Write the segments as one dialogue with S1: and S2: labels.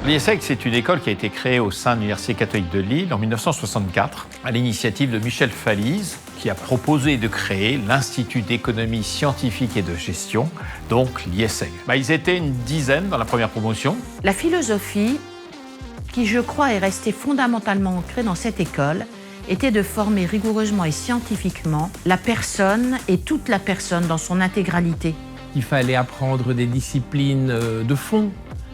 S1: L'IESEG, c'est une école qui a été créée au sein de l'Université catholique de Lille en 1964, à l'initiative de Michel Falise, qui a proposé de créer l'Institut d'économie scientifique et de gestion, donc l'IESEG. Ils étaient une dizaine dans la première promotion.
S2: La philosophie, qui je crois est restée fondamentalement ancrée dans cette école, était de former rigoureusement et scientifiquement la personne et toute la personne dans son intégralité.
S3: Il fallait apprendre des disciplines de fond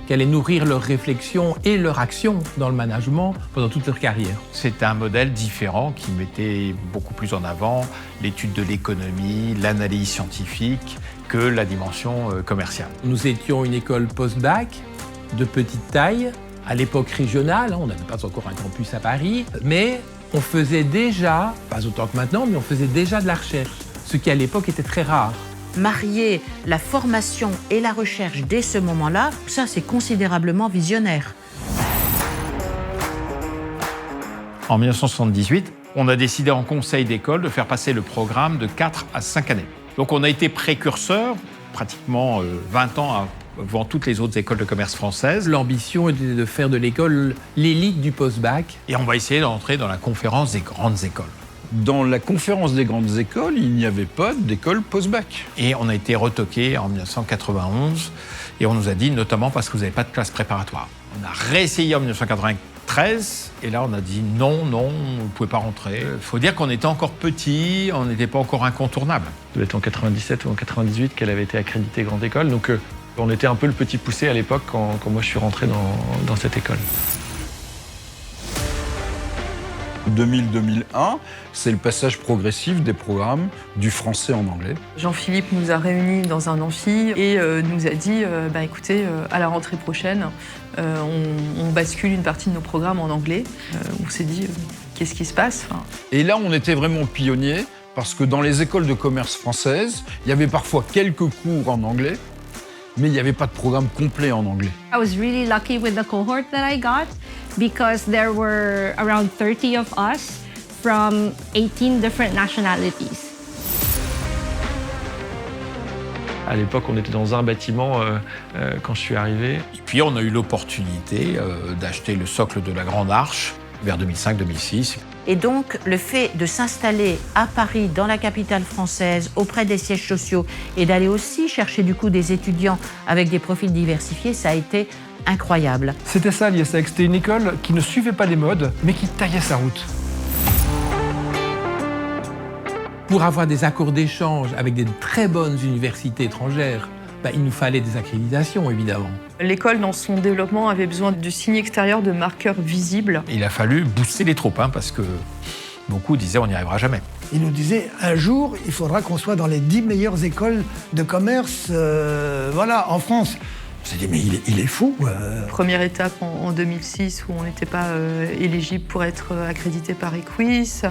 S3: qui allaient nourrir leur réflexion et leur action dans le management pendant toute leur carrière.
S1: C'était un modèle différent qui mettait beaucoup plus en avant l'étude de l'économie, l'analyse scientifique que la dimension commerciale.
S3: Nous étions une école post-bac de petite taille, à l'époque régionale, on n'avait pas encore un campus à Paris, mais on faisait déjà, pas autant que maintenant, mais on faisait déjà de la recherche, ce qui à l'époque était très rare.
S2: Marier la formation et la recherche dès ce moment-là, ça c'est considérablement visionnaire.
S1: En 1978, on a décidé en conseil d'école de faire passer le programme de 4 à 5 années. Donc on a été précurseur, pratiquement 20 ans avant toutes les autres écoles de commerce françaises.
S3: L'ambition était de faire de l'école l'élite du post-bac.
S1: Et on va essayer d'entrer dans la conférence des grandes écoles.
S4: Dans la conférence des grandes écoles, il n'y avait pas d'école post-bac.
S1: Et on a été retoqué en 1991 et on nous a dit, notamment parce que vous n'avez pas de classe préparatoire. On a réessayé en 1993 et là on a dit non, vous ne pouvez pas rentrer. Il faut dire qu'on était encore petit, on n'était pas encore incontournable.
S5: Ça doit être en 97 ou en 98 qu'elle avait été accréditée grande école, donc on était un peu le petit poussé à l'époque quand moi je suis rentré dans cette école.
S4: 2000-2001, c'est le passage progressif des programmes du français en anglais.
S6: Jean-Philippe nous a réunis dans un amphi et nous a dit écoutez, à la rentrée prochaine, on bascule une partie de nos programmes en anglais. On s'est dit qu'est-ce qui se passe ?
S4: Et là, on était vraiment pionniers parce que dans les écoles de commerce françaises, il y avait parfois quelques cours en anglais, mais il n'y avait pas de programme complet en anglais.
S7: I was really lucky with the cohort that I got because there were around 30 of us from 18 different nationalities.
S5: À l'époque, on était dans un bâtiment quand je suis arrivé.
S1: Et puis on a eu l'opportunité d'acheter le socle de la Grande Arche vers 2005-2006.
S2: Et donc, le fait de s'installer à Paris, dans la capitale française, auprès des sièges sociaux, et d'aller aussi chercher du coup des étudiants avec des profils diversifiés, ça a été incroyable.
S8: C'était ça l'IESEG, c'était une école qui ne suivait pas les modes, mais qui taillait sa route.
S3: Pour avoir des accords d'échange avec des très bonnes universités étrangères, il nous fallait des accréditations, évidemment.
S6: L'école, dans son développement, avait besoin du signe extérieur de marqueurs visibles.
S1: Il a fallu booster les troupes, parce que beaucoup disaient on n'y arrivera jamais.
S9: Il nous disait un jour, il faudra qu'on soit dans les 10 meilleures écoles de commerce en France. On s'est dit, mais il est fou.
S6: Première étape en 2006 où on n'était pas éligible pour être accrédité par Equis.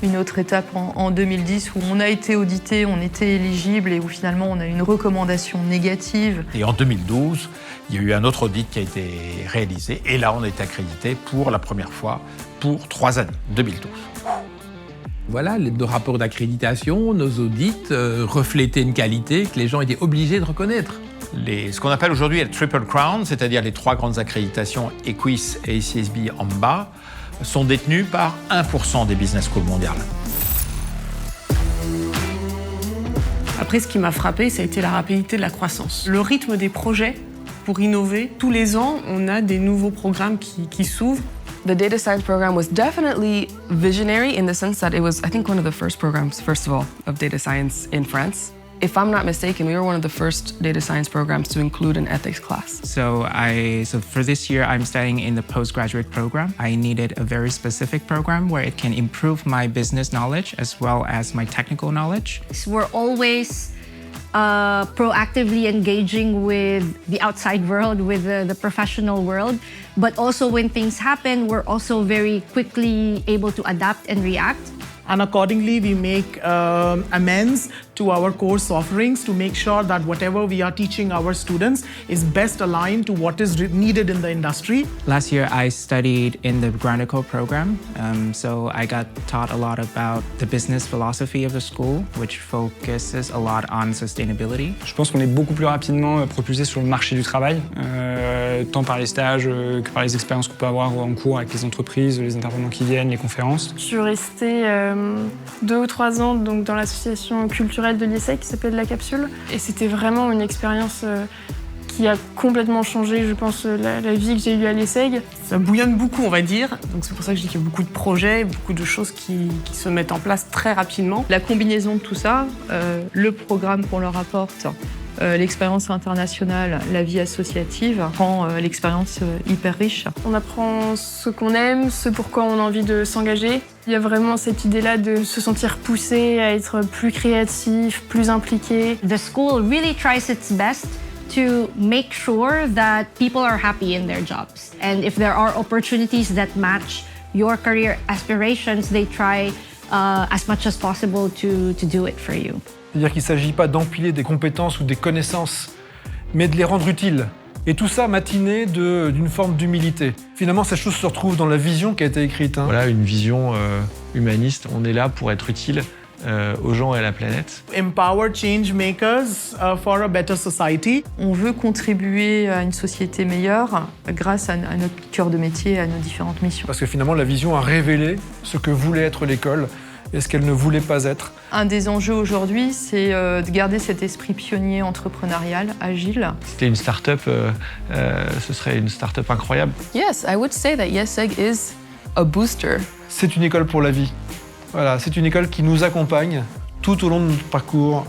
S6: Une autre étape en 2010 où on a été audité, on était éligible et où finalement on a eu une recommandation négative.
S1: Et en 2012, il y a eu un autre audit qui a été réalisé. Et là, on a été accrédité pour la première fois pour 3 années, 2012.
S3: Voilà, nos rapports d'accréditation, nos audits reflétaient une qualité que les gens étaient obligés de reconnaître.
S1: Ce qu'on appelle aujourd'hui le Triple Crown, c'est-à-dire les 3 grandes accréditations Equis et ICSB en bas, sont détenues par 1% des business schools mondiales.
S10: Après, ce qui m'a frappé, ça a été la rapidité de la croissance. Le rythme des projets pour innover. Tous les ans, on a des nouveaux programmes qui s'ouvrent.
S11: The data science program was definitely visionary in the sense that it was, I think, one of the first programs, first of all, of data science in France. If I'm not mistaken, we were one of the first data science programs to include an ethics class.
S12: So for this year, I'm studying in the postgraduate program. I needed a very specific program where it can improve my business knowledge as well as my technical knowledge.
S7: We're always proactively engaging with the outside world, with the professional world. But also when things happen, we're also very quickly able to adapt and react.
S10: And accordingly, we make amends to our course offerings to make sure that whatever we are teaching our students is best aligned to what is needed in the industry.
S12: Last year, I studied in the Grand École program, so I got taught a lot about the business philosophy of the school, which focuses a lot on sustainability.
S13: Je pense qu'on est beaucoup plus rapidement propulsé sur le marché du travail, tant par les stages que par les expériences qu'on peut avoir en cours avec les entreprises, les intervenants qui viennent, les conférences.
S14: Je suis restée 2 ou 3 ans donc, dans l'association culturelle de l'IESEG qui s'appelle La Capsule. Et c'était vraiment une expérience qui a complètement changé, je pense, la vie que j'ai eue à l'IESEG.
S10: Ça bouillonne beaucoup, on va dire. Donc c'est pour ça que je dis qu'il y a beaucoup de projets, beaucoup de choses qui se mettent en place très rapidement.
S6: La combinaison de tout ça, le programme qu'on leur apporte, l'expérience internationale, la vie associative, rend l'expérience hyper riche.
S14: On apprend ce qu'on aime, ce pourquoi on a envie de s'engager. Il y a vraiment cette idée-là de se sentir poussé à être plus créatif, plus impliqué.
S7: The school really tries its best to make sure that people are happy in their jobs. And if there are opportunities that match your career aspirations, they try as much as possible to do it for you.
S8: C'est-à-dire qu'il ne s'agit pas d'empiler des compétences ou des connaissances, mais de les rendre utiles. Et tout ça matiné d'une forme d'humilité. Finalement, cette chose se retrouve dans la vision qui a été écrite.
S5: Voilà, une vision humaniste. On est là pour être utile aux gens et à la planète.
S10: Empower change makers for a better society.
S6: On veut contribuer à une société meilleure grâce à notre cœur de métier et à nos différentes missions.
S8: Parce que finalement, la vision a révélé ce que voulait être l'école et ce qu'elle ne voulait pas être.
S6: Un des enjeux aujourd'hui, c'est de garder cet esprit pionnier entrepreneurial, agile.
S5: C'était une start-up, ce serait une start-up incroyable.
S11: Yes, I would say that IESEG is a booster.
S8: C'est une école pour la vie. Voilà, c'est une école qui nous accompagne tout au long de notre parcours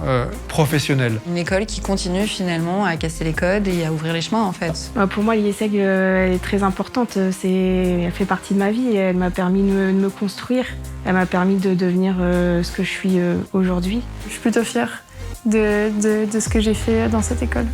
S8: professionnel.
S15: Une école qui continue finalement à casser les codes et à ouvrir les chemins en fait.
S14: Pour moi, l'IESEG elle est très importante. Elle fait partie de ma vie et elle m'a permis de me construire. Elle m'a permis de devenir ce que je suis aujourd'hui. Je suis plutôt fière de ce que j'ai fait dans cette école.